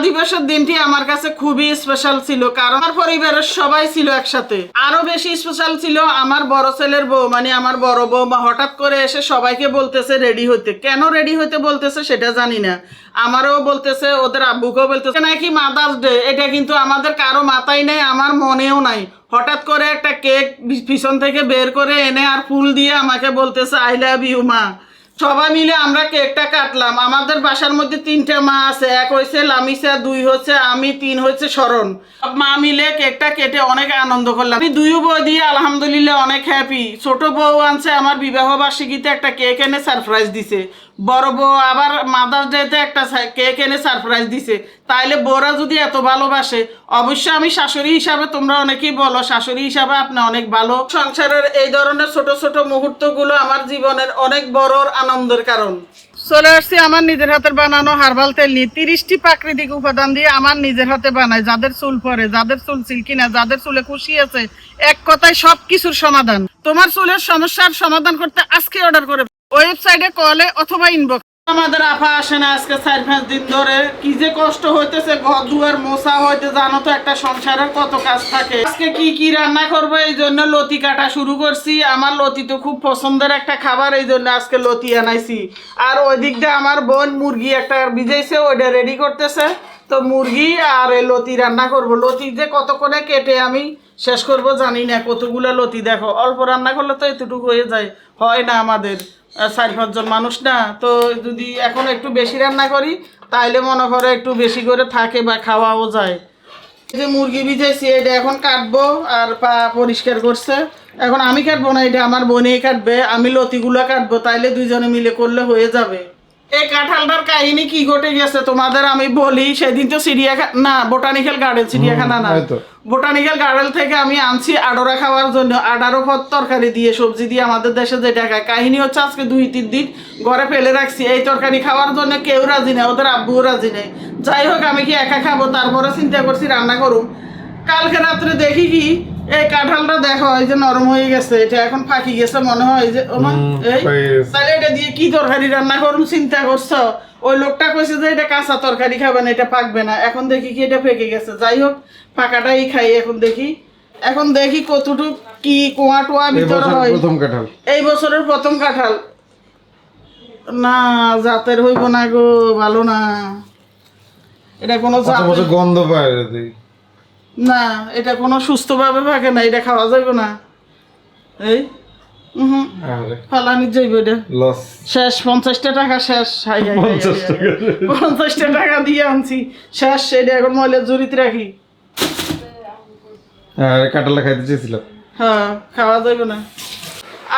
দিবসের দিনটি আমার কাছে খুবই স্পেশাল ছিল, কারণ আমার পরিবারের সবাই ছিল একসাথে। আরো বেশি স্পেশাল ছিল আমার বড় ছেলের বউ, মানে আমার বড় বৌমা হঠাৎ করে এসে সবাইকে বলতেছে রেডি হইতে। কেন রেডি হইতে বলতেছে সেটা জানি না, আমারও বলতেছে, ওদের আব্বুকেও বলতেছে নাকি মাদার্স ডে। এটা কিন্তু আমাদের কারো মাথায় নেই, আমার মনেও নাই। হঠাৎ করে একটা কেক পিছন থেকে বের করে এনে আর ফুল দিয়ে আমাকে বলতেছে আই লাভ ইউ মা। সবাই মিলে আমরা কেকটা কাটলাম। আমাদের বাসার মধ্যে 3টে মা আছে, 1 হয়েছে লামিসা, 2 হচ্ছে আমি, 3 হচ্ছে শরণ। মা মিলে কেকটা কেটে অনেক আনন্দ করলাম। আমি 2 বউ দিয়ে আলহামদুলিল্লাহ অনেক হ্যাপি। ছোট বউ আনছে আমার বিবাহ বার্ষিকীতে একটা কেক এনে সারপ্রাইজ দিছে, বড় বউ আবার মাদার্স ডেতে একটা কেক এনে সারপ্রাইজ দিছে। তাইলে বউরা যদি এত ভালোবাসে, অবশ্যই আমি শাশুড়ি হিসাবে, তোমরা অনেকেই বলো শাশুড়ি হিসাবে আপনি অনেক ভালো। সংসারের এই ধরনের ছোট ছোট মুহূর্তগুলো আমার জীবনের অনেক বড় আনন্দের কারণ। চলে আসছি আমার নিজের হাতের বানানো হার্বাল তেল নিয়ে। 30টি প্রাকৃতিক উপাদান দিয়ে আমার নিজের হাতে বানাই। যাদের চুল পড়ে, যাদের চুল সিল্কি না, যাদের চুলে খুশি আছে, এক কথায় সবকিছুর সমাধান। তোমার চুলের সমস্যার সমাধান করতে আজকে অর্ডার করে ওয়েবসাইটে, কলে অথবা ইনবক্স। আমাদের আপা আসে না আজকে 4-5 দিন ধরে। কি যে কষ্ট হইতেছে, ঘর দুয়ার মোছা হইতে, জানো তো একটা সংসারের কত কাজ থাকে। আজকে কি কি রান্না করবো এই জন্য লতি কাটা শুরু করছি। আমার লতি তো খুব পছন্দের একটা খাবার, এই জন্য আজকে লতি আনাইছি। আর ওই দিকটা আমার বোন মুরগি একটা ভিজাইছে, ওইটা রেডি করতেছে। তো মুরগি আর এই লতি রান্না করব। লতি যে কতক্ষণে কেটে আমি শেষ করব জানি না। কতগুলো লতি দেখো, অল্প রান্না করলে তো এতটুকু হয়ে যায়, হয় না আমাদের 4-5 জন মানুষ না। তো যদি এখন একটু বেশি রান্না করি তাইলে মনে করে একটু বেশি করে থাকে বা খাওয়াও যায়। এই যে মুরগি ভিজাইছি, এটা এখন কাটবো। আর পা পরিষ্কার করছে, এখন আমি কাটবো না, এটা আমার বোনেই কাটবে। আমি লতিগুলো কাটবো, তাইলে 2 জনে মিলে করলে হয়ে যাবে। এই কাঁঠালটার কাহিনী কি ঘটে গেছে তোমাদের আমি বলি। সেদিন তো চিড়িয়াখানা না, বোটানিক্যাল গার্ডেন, চিড়িয়াখানা না, বোটানিক্যাল গার্ডেন থেকে আমি আনছি আডরা খাওয়ার জন্য। আডারও তরকারি দিয়ে, সবজি দিয়ে, আমাদের দেশে যেটা খায়। কাহিনী হচ্ছে আজকে 2-3 দিন ঘরে ফেলে রাখছি এই তরকারি খাওয়ার জন্য। কেউ রাজি নেই, ওদের আব্বুও রাজি নেই। যাই হোক, আমি কি একা খাবো, তারপরে চিন্তা করছি রান্না করুম। কালকে রাত্রে দেখি কি এই কাঁঠালটা দেখো এই যে নরম হয়ে গেছে, এটা এখন ফাঁকি গেছে মনে হয় যে ওমা। এই তাহলে এটা দিয়ে কি তরকারি রান্না করুন চিন্তা করছো? ওই লোকটা কইছে যে এটা কাঁচা তরকারি খাবে না, এটা পাকবে না। এখন দেখি কি এটা পেকে গেছে। যাই হোক, পাকাটাই খাই। এখন দেখি কতটুকু কি কোয়া টোয়া ভিতরে হয়। এই বছরের প্রথম কাঁঠাল না, জাতের হইব না গো, ভালো না। এটা কোনো গন্ধ পায় না, এটা কোনো সুস্থভাবে পাকে না, এটা খাওয়া যাইব না। এই ফালানি যাইব, এটা শেষ। 50টা টাকা শেষ। 50টা টাকা দিয়ে আনছি, শেষ। এটা এখন ময়লার জুড়িতে রাখি। কাঁঠালটা খাইতে চেয়েছিলাম, হ্যাঁ খাওয়া যাইব না।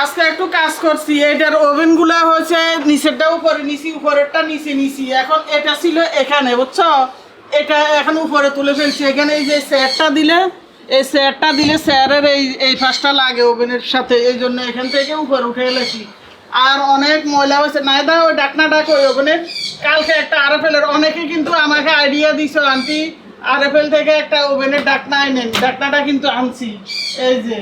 আজকে একটু কাজ করছি। এটার ওভেন গুলা হয়েছে নিচেরটা উপরে নিছি, উপরেরটা নিচে নিছি। এখন এটা ছিল এখানে, বুঝছো, এটা এখন উপরে তুলে ফেলছি। এখানে এই যে স্যারটা দিলে, এই স্যারটা দিলে স্যারের এই ফাঁসটা লাগে ওভেনের সাথে, এই জন্য এখান থেকে উপরে উঠে এলেছি। আর অনেক ময়লা হয়েছে। নাই দা ওই ডাকনা ডাক ওই ওভেনের। কালকে একটা আরএফএলের, অনেকে কিন্তু আমাকে আইডিয়া দিছো আন্টি আরএফএল থেকে একটা ওভেনের ডাকনা আনেন। ডাকনাটা কিন্তু আনছি। এই যে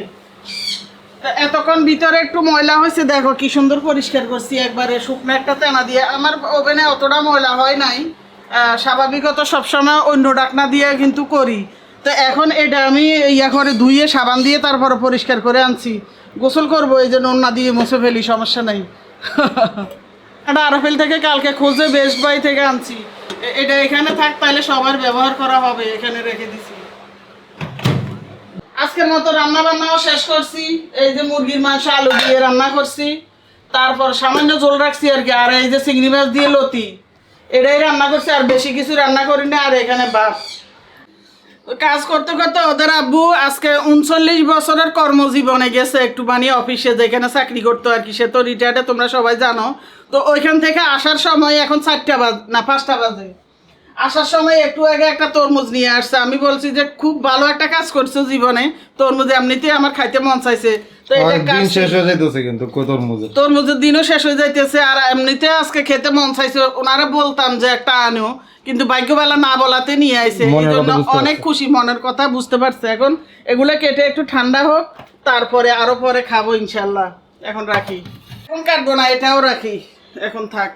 এতক্ষণ ভিতরে একটু ময়লা হয়েছে, দেখো কি সুন্দর পরিষ্কার করছি একবারে শুকনো একটা তেনা দিয়ে। আমার ওভেনে অতটা ময়লা হয় নাই, স্বাভাবিকত সবসময় অন্য ডাকনা দিয়ে কিন্তু করি। তো এখন এটা আমি ইয়া করে ধুয়ে সাবান দিয়ে তারপরে পরিষ্কার করে আনছি। গোসল করবো এই জন্য অন্য দিয়ে মুছে ফেলি, সমস্যা নাই। এটা আরএফএল থেকে কালকে খোঁজে বেস্ট বাই থেকে আনছি। এটা এখানে থাক, তাহলে সবার ব্যবহার করা হবে, এখানে রেখে দিছি। আজকের মতো রান্না বান্নাও শেষ করছি। এই যে মুরগির মাংস আলু দিয়ে রান্না করছি, তারপর সামান্য ঝোল রাখছি আর কি। আর এই যে চিংড়ি মাছ দিয়ে লতি, এটাই রান্না করছি, আর বেশি কিছু রান্না করি না। আর এখানে ভাত। কাজ করতে করতে ওদের আব্বু আজকে 39 বছরের কর্মজীবনে গেছে, একটু বানিয়ে অফিসে যেখানে চাকরি করতো আর কি। সে তো রিটায়ার্ডে, তোমরা সবাই জানো। তো ওইখান থেকে আসার সময় এখন 4টা বাজে না 5টা বাজে। আসার সময় একটু আগে একটা তরমুজ নিয়ে আসছে। আমি বলছি যে খুব ভালো একটা কাজ করছো জীবনে, তরমুজ এমনিতেই আমার খাইতে মন চাইছে। তো এটা শেষ হয়ে যাইতেছে, কিন্তু তরমুজের দিনও শেষ হয়ে যাইতেছে। আর এমনিতে আজকে খেতে মন চাইছে, ওনারা বলতাম যে একটা আনো, কিন্তু ভাগ্যবেলা না বলাতে নিয়ে আইছে। এই জন্য অনেক খুশি, মনের কথা বুঝতে পারছে। এখন এগুলো কেটে একটু ঠান্ডা হোক, তারপরে আরো পরে খাবো ইনশাল্লাহ। এখন রাখি, এখন কাটবো না, এটাও রাখি, এখন থাক।